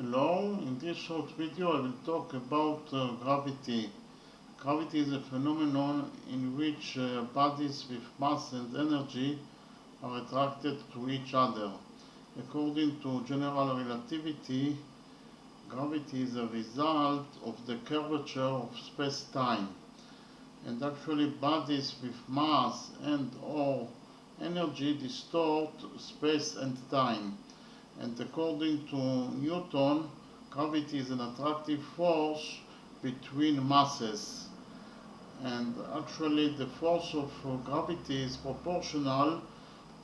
Hello, in this short video I will talk about gravity. Gravity is a phenomenon in which bodies with mass and energy are attracted to each other. According to general relativity, gravity is a result of the curvature of space-time. And actually bodies with mass and or energy distort space and time. And according to Newton, gravity is an attractive force between masses. And actually the force of gravity is proportional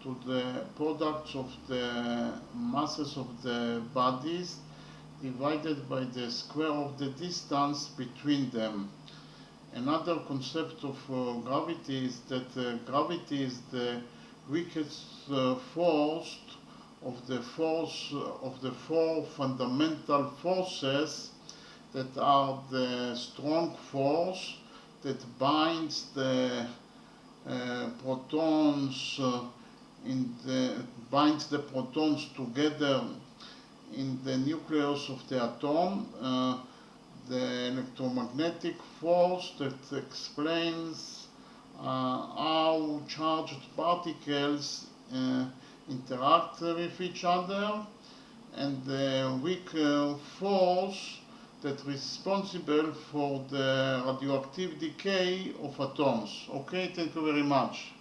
to the products of the masses of the bodies divided by the square of the distance between them. Another concept of gravity is that gravity is the weakest force of the four fundamental forces that are the strong force that binds the protons binds the protons together in the nucleus of the atom, the electromagnetic force that explains how charged particles interact with each other, and the weak force that's responsible for the radioactive decay of atoms. Okay, thank you very much.